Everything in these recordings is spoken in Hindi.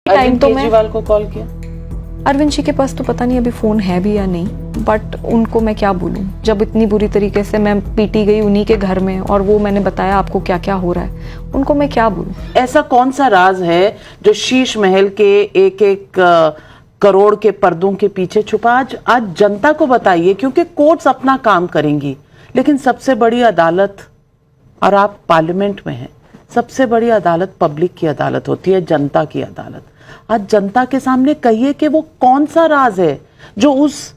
टाइम तो मैं केजरीवाल को कॉल किया? अरविंद जी के पास तो पता नहीं अभी फोन है भी या नहीं, बट उनको मैं क्या बोलूं जब इतनी बुरी तरीके से मैं पीटी गई उन्हीं के घर में, और वो मैंने बताया आपको क्या क्या हो रहा है, उनको मैं क्या बोलूं। ऐसा कौन सा राज है जो शीश महल के एक एक करोड़ के पर्दों के पीछे छुपा? आज जनता को बताइए, क्योंकि कोर्ट्स अपना काम करेंगी, लेकिन सबसे बड़ी अदालत, और आप पार्लियामेंट में हैं, सबसे बड़ी अदालत पब्लिक की अदालत होती है, जनता की अदालत। आज जनता के सामने कहिए कि वो कौन सा राज है जो उस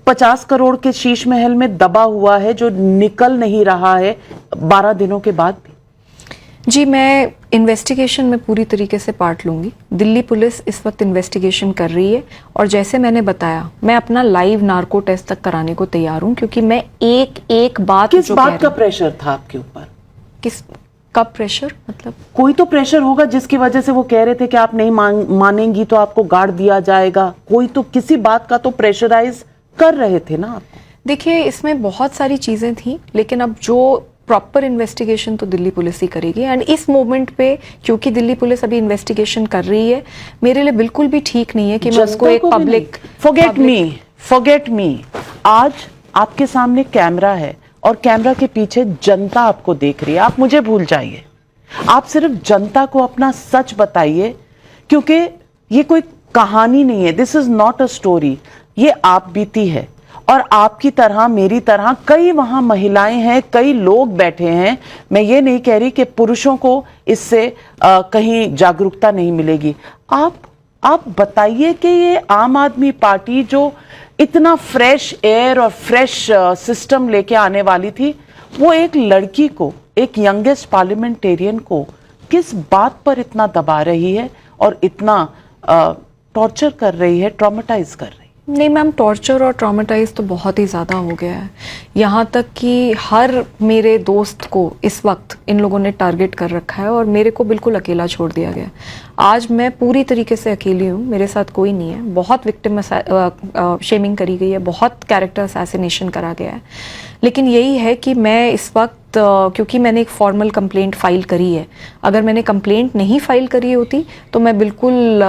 50 करोड़ के शीश महल में दबा हुआ है, जो निकल नहीं रहा है 12 दिनों के बाद भी। जी, मैं इन्वेस्टिगेशन में पूरी तरीके से पार्ट लूंगी। दिल्ली पुलिस इस वक्त इन्वेस्टिगेशन कर रही है, और जैसे मैंने बताया मैं अपना लाइव नार्को टेस्ट तक कराने को तैयार हूं, क्योंकि मैं एक एक बात किस बात का प्रेशर था आपके ऊपर? किस कब प्रेशर? मतलब कोई तो प्रेशर होगा जिसकी वजह से वो कह रहे थे कि आप नहीं मानेंगी तो आपको गाड़ दिया जाएगा। कोई तो किसी बात का तो प्रेशराइज कर रहे थे ना आपको। देखिए, इसमें बहुत सारी चीजें थी, लेकिन अब जो प्रॉपर इन्वेस्टिगेशन तो दिल्ली पुलिस ही करेगी। एंड इस मोमेंट पे क्योंकि दिल्ली पुलिस अभी इन्वेस्टिगेशन कर रही है, मेरे लिए बिल्कुल भी ठीक नहीं है कि मैं उसको एक पब्लिक फॉरगेट मी। आज आपके सामने कैमरा है और कैमरा के पीछे जनता आपको देख रही है। आप मुझे भूल जाइए, आप सिर्फ जनता को अपना सच बताइए, क्योंकि ये कोई कहानी नहीं है। This is not a story, ये आप बीती है। और आपकी तरह, मेरी तरह कई वहां महिलाएं हैं, कई लोग बैठे हैं। मैं ये नहीं कह रही कि पुरुषों को इससे कहीं जागरूकता नहीं मिलेगी। आप बताइए कि ये आम आदमी पार्टी जो इतना फ्रेश एयर और फ्रेश सिस्टम लेके आने वाली थी, वो एक लड़की को, एक यंगेस्ट पार्लियामेंटेरियन को किस बात पर इतना दबा रही है और इतना टॉर्चर कर रही है, ट्रॉमेटाइज कर रही है? नहीं मैम, टॉर्चर और ट्रॉमेटाइज तो बहुत ही ज़्यादा हो गया है। यहाँ तक कि हर मेरे दोस्त को इस वक्त इन लोगों ने टारगेट कर रखा है, और मेरे को बिल्कुल अकेला छोड़ दिया गया। आज मैं पूरी तरीके से अकेली हूँ, मेरे साथ कोई नहीं है। बहुत विक्टिम शेमिंग करी गई है, बहुत कैरेक्टर असैसिनेशन करा गया है। लेकिन यही है कि मैं इस वक्त क्योंकि मैंने एक फॉर्मल कंप्लेंट फाइल करी है, अगर मैंने कंप्लेंट नहीं फाइल करी होती तो मैं बिल्कुल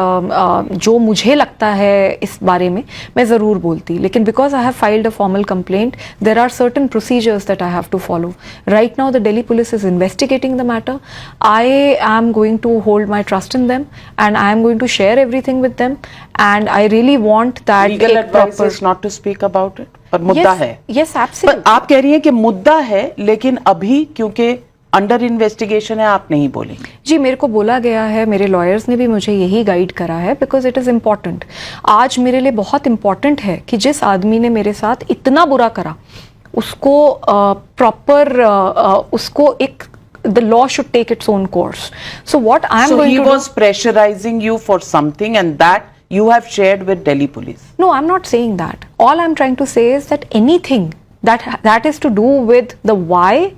जो मुझे लगता है इस बारे में मैं ज़रूर बोलती। लेकिन because I have filed a formal complaint, there are certain procedures that I have to follow. Right now the Delhi police is investigating the matter. I am going to hold my trust in them and I am going to share everything with them, and I really want that legal advice is not to speak about it. पर मुद्दा है। Yes absolutely. आप कह रही हैं कि मुद्दा है, लेकिन अभी क्योंकि अंडर इन्वेस्टिगेशन है आप नहीं बोलेंगे। जी, मेरे को बोला गया है, मेरे लॉयर्स ने भी मुझे यही गाइड करा है, बिकॉज इट इज़ इम्पॉर्टेंट। आज मेरे लिए बहुत इम्पॉर्टेंट है कि जिस आदमी ने मेरे साथ इतना बुरा करा उसको प्रॉपर उसको एक the law should take its own course. So what I am so going he to was pressurizing you for something, and that you have shared with Delhi police. No, I'm not saying that. All I'm trying to say is that anything that is to do with the why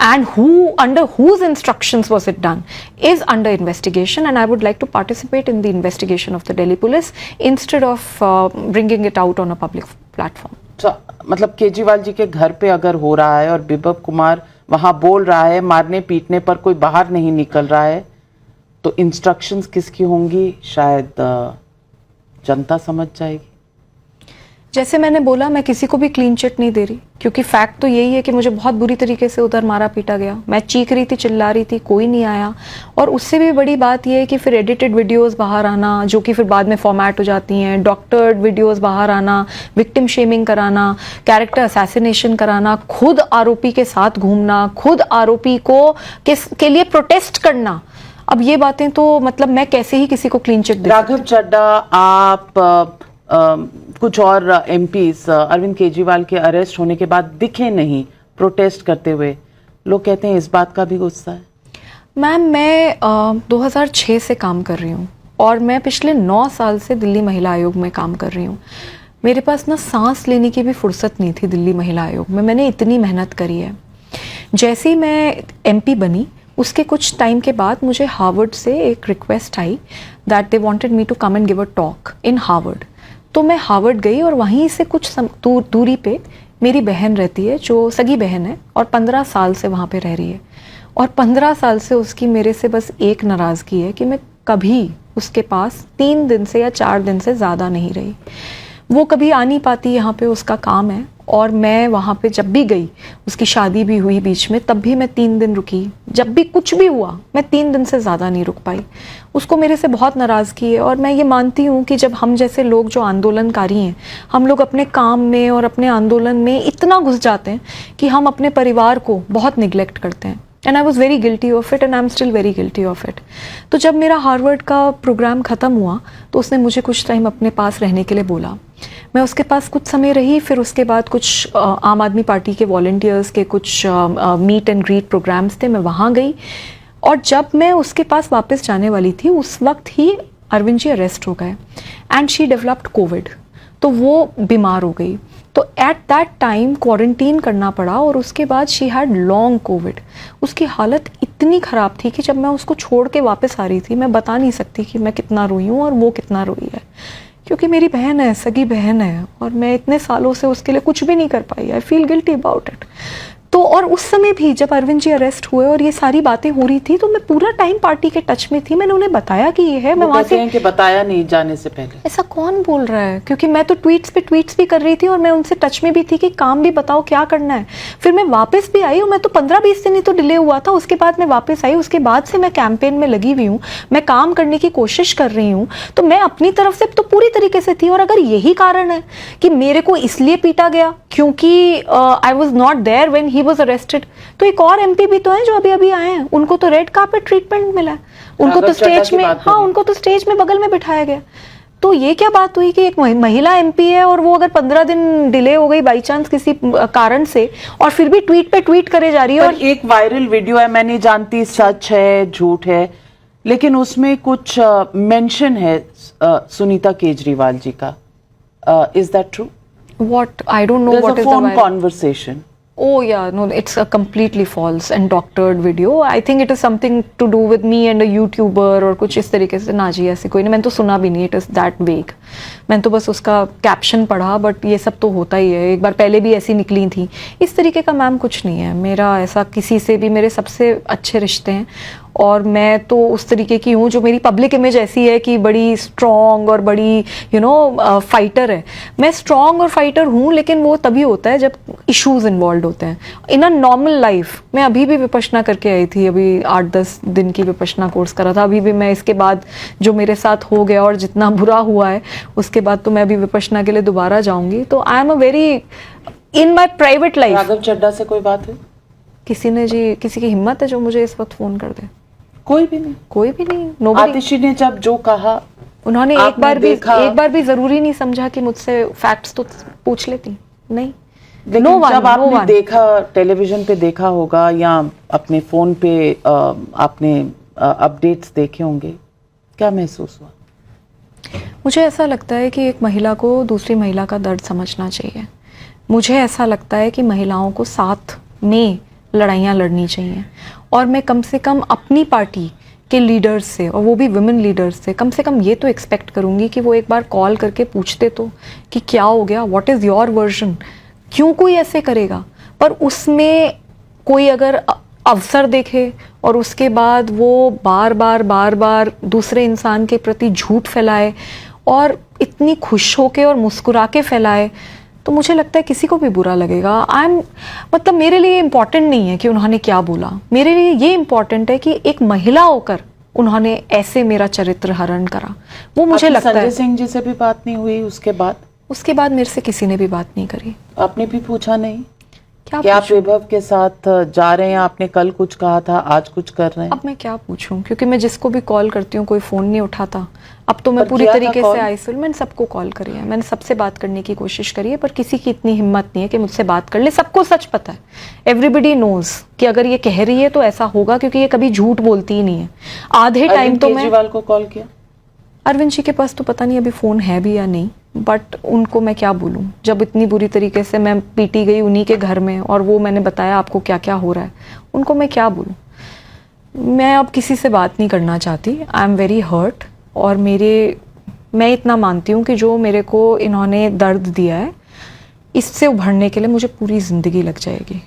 and who, under whose instructions was it done, is under investigation, and I would like to participate in the investigation of the Delhi police instead of bringing it out on a public platform. So, मतलब केजरीवाल जी के घर पे अगर हो रहा है और बिप्लब कुमार वहां बोल रहा है, मारने पीटने पर कोई बाहर नहीं निकल रहा है, तो इंस्ट्रक्शंस किसकी होंगी शायद जनता समझ जाएगी। जैसे मैंने बोला, मैं किसी को भी क्लीन चिट नहीं दे रही, क्योंकि फैक्ट तो यही है कि मुझे बहुत बुरी तरीके से उधर मारा पीटा गया। मैं चीख रही थी, चिल्ला रही थी, कोई नहीं आया। और उससे भी बड़ी बात यह है कि फिर एडिटेड वीडियोस बाहर आना, जो कि फिर बाद में फॉर्मेट हो जाती हैं, डॉक्टर्ड वीडियोस बाहर आना, विक्टिम शेमिंग कराना, कैरेक्टर असैसिनेशन कराना, खुद आरोपी के साथ घूमना, खुद आरोपी को के लिए प्रोटेस्ट करना। अब ये बातें तो मतलब मैं कैसे ही किसी को क्लीन चिट दे। राघव चड्ढा, आप कुछ और एमपीज अरविंद केजरीवाल के अरेस्ट होने के बाद दिखे नहीं प्रोटेस्ट करते हुए। लोग कहते हैं इस बात का भी गुस्सा है। मैम, मैं 2006 से काम कर रही हूँ, और मैं पिछले 9 साल से दिल्ली महिला आयोग में काम कर रही हूँ। मेरे पास ना सांस लेने की भी फुर्सत नहीं थी दिल्ली महिला आयोग में। मैंने इतनी मेहनत करी है। जैसे ही मैं एमपी बनी, उसके कुछ टाइम के बाद मुझे हार्वर्ड से एक रिक्वेस्ट आई that they wanted me to come and give a talk in Harvard. तो मैं हार्वर्ड गई, और वहीं से कुछ दूरी पे मेरी बहन रहती है, जो सगी बहन है, और 15 साल से वहाँ पे रह रही है। और 15 साल से उसकी मेरे से बस एक नाराज़गी है कि मैं कभी उसके पास 3 दिन से या 4 दिन से ज़्यादा नहीं रही। वो कभी आ नहीं पाती यहाँ पे, उसका काम है, और मैं वहाँ पे जब भी गई, उसकी शादी भी हुई बीच में, तब भी मैं 3 दिन रुकी। जब भी कुछ भी हुआ मैं 3 दिन से ज़्यादा नहीं रुक पाई। उसको मेरे से बहुत नाराज़गी है, और मैं ये मानती हूँ कि जब हम जैसे लोग जो आंदोलनकारी हैं, हम लोग अपने काम में और अपने आंदोलन में इतना घुस जाते हैं कि हम अपने परिवार को बहुत निगलेक्ट करते हैं। And I was very guilty of it, and I am still very guilty of it. तो जब मेरा हार्वर्ड का प्रोग्राम ख़त्म हुआ तो उसने मुझे कुछ टाइम अपने पास रहने के लिए बोला। मैं उसके पास कुछ समय रही, फिर उसके बाद कुछ आम आदमी पार्टी के वॉलंटियर्स के कुछ मीट एंड ग्रीट प्रोग्राम्स थे, मैं वहाँ गई। और जब मैं उसके पास वापस जाने वाली थी, उस वक्त ही अरविंद जी अरेस्ट हो गए एंड शी डेवलप्ड कोविड, तो वो बीमार हो गई। तो एट दैट टाइम क्वारंटीन करना पड़ा, और उसके बाद शी हैड लॉन्ग कोविड। उसकी हालत इतनी ख़राब थी कि जब मैं उसको छोड़ के वापस आ रही थी, मैं बता नहीं सकती कि मैं कितना रोई हूँ और वो कितना रोई है, क्योंकि मेरी बहन है, सगी बहन है, और मैं इतने सालों से उसके लिए कुछ भी नहीं कर पाई। I feel guilty about it. तो और उस समय भी जब अरविंद जी अरेस्ट हुए और ये सारी बातें हो रही थी, तो मैं पूरा टाइम पार्टी के टच में थी। मैंने उन्हें बताया कि ये है, मैं वहाँ से कि बताया नहीं जाने से पहले। ऐसा कौन बोल रहा है, क्योंकि मैं तो ट्वीट्स पे ट्वीट्स भी कर रही थी और मैं उनसे टच में भी थी कि काम भी बताओ क्या करना है। फिर मैं वापस भी आई, और मैं तो 15-20 दिन ही तो डिले हुआ था, उसके बाद मैं वापस आई। उसके बाद से मैं कैंपेन में लगी हुई हूँ, मैं काम करने की कोशिश कर रही हूँ। तो मैं अपनी तरफ से तो पूरी तरीके से थी। और अगर यही कारण है कि मेरे को इसलिए पीटा गया क्योंकि I was not there when he was arrested, तो एक और एमपी भी तो हैं जो अभी अभी आए हैं, उनको तो रेड कार्पेट ट्रीटमेंट मिला है, उनको तो स्टेज में, हाँ, उनको तो स्टेज में बगल में बिठाया गया। तो ये क्या बात हुई कि एक महिला एमपी है और वो अगर 15 दिन डिले हो गई बाई चांस किसी कारण से, और फिर भी ट्वीट पे ट्वीट करे जा रही है। और एक वायरल वीडियो है, मैं नहीं जानती सच है झूठ है, लेकिन उसमें कुछ मेंशन है सुनीता केजरीवाल जी का। Is that true? What? I don't know what is the phone viral conversation. Oh yeah, no, it's a completely false and doctored video. I think it is something to do with me and a YouTuber और कुछ इस तरीके से। ना जी, ऐसी कोई नहीं, मैंने तो सुना भी नहीं। It is that vague. मैंने तो बस उसका कैप्शन पढ़ा, बट ये सब तो होता ही है, एक बार पहले भी ऐसी निकली थी। इस तरीके का मैम कुछ नहीं है। मेरा ऐसा किसी से भी, मेरे सबसे अच्छे रिश्ते हैं, और मैं तो उस तरीके की हूँ जो मेरी पब्लिक इमेज ऐसी है कि बड़ी स्ट्रॉन्ग और बड़ी फाइटर है। मैं स्ट्रॉन्ग और फाइटर हूँ, लेकिन वो तभी होता है जब इश्यूज इन्वॉल्व होते हैं। इन अ नॉर्मल लाइफ मैं अभी भी विपश्यना करके आई थी, अभी 8-10 दिन की विपश्यना कोर्स करा था। अभी भी मैं इसके बाद जो मेरे साथ हो गया और जितना बुरा हुआ है, उसके बाद तो मैं अभी विपश्यना के लिए दोबारा जाऊंगी। तो I am a very in my private life. Raghav Chadha से कोई बात है? किसी ने जी, किसी की हिम्मत है जो मुझे इस वक्त फोन कर दे? कोई भी नहीं, कोई भी नहीं। Nobody। आतिशी ने जब जो कहा, उन्होंने एक बार भी जरूरी नहीं समझा कि मुझसे फैक्ट्स तो पूछ लेती। नहीं, लेकिन जब आपने देखा, टेलीविजन पे देखा होगा या अपने फोन पे आपने अपडेट्स देखे होंगे, क्या महसूस हुआ? मुझे ऐसा लगता है कि एक महिला को दूसरी महिला का दर्द समझना चाहिए। मुझे ऐसा लगता है कि महिलाओं को साथ में लड़ाइयाँ लड़नी चाहिए, और मैं कम से कम अपनी पार्टी के लीडर्स से, और वो भी वुमेन लीडर्स से, कम ये तो एक्सपेक्ट करूँगी कि वो एक बार कॉल करके पूछते तो कि क्या हो गया, व्हाट इज़ योर वर्जन, क्यों कोई ऐसे करेगा। पर उसमें कोई अगर अवसर देखे और उसके बाद वो बार बार दूसरे इंसान के प्रति झूठ फैलाए और इतनी खुश होके और मुस्कुरा के फैलाए, तो मुझे लगता है किसी को भी बुरा लगेगा। मतलब मेरे लिए इम्पॉर्टेंट नहीं है कि उन्होंने क्या बोला, मेरे लिए ये इम्पॉर्टेंट है कि एक महिला होकर उन्होंने ऐसे मेरा चरित्र हरण करा। वो मुझे लगता है। संजय सिंह जी से भी बात नहीं हुई उसके बाद? उसके बाद मेरे से किसी ने भी बात नहीं करी। आपने भी पूछा नहीं क्या आप विभव के साथ जा रहे हैं? आपने कल कुछ कहा था, आज कुछ कर रहे हैं। अब मैं क्या पूछूं, क्योंकि मैं जिसको भी कॉल करती हूँ कोई फोन नहीं उठाता। अब तो मैं पूरी तरीके से आइसोलेट, मैंने सबको कॉल करी है, मैंने सबसे बात करने की कोशिश करी है, पर किसी की इतनी हिम्मत नहीं है कि मुझसे बात कर ले। सबको सच पता है, एवरीबडी नोज कि अगर ये कह रही है तो ऐसा होगा, क्योंकि ये कभी झूठ बोलती ही नहीं है। आधे टाइम तो मैं केजरीवाल को कॉल किया। अरविंद जी के पास तो पता नहीं अभी फ़ोन है भी या नहीं, बट उनको मैं क्या बोलूँ जब इतनी बुरी तरीके से मैं पीटी गई उन्हीं के घर में, और वो मैंने बताया आपको क्या क्या हो रहा है, उनको मैं क्या बोलूँ। मैं अब किसी से बात नहीं करना चाहती। आई एम वेरी हर्ट, और मैं इतना मानती हूँ कि जो मेरे को इन्होंने दर्द दिया है, इससे उभरने के लिए मुझे पूरी ज़िंदगी लग जाएगी।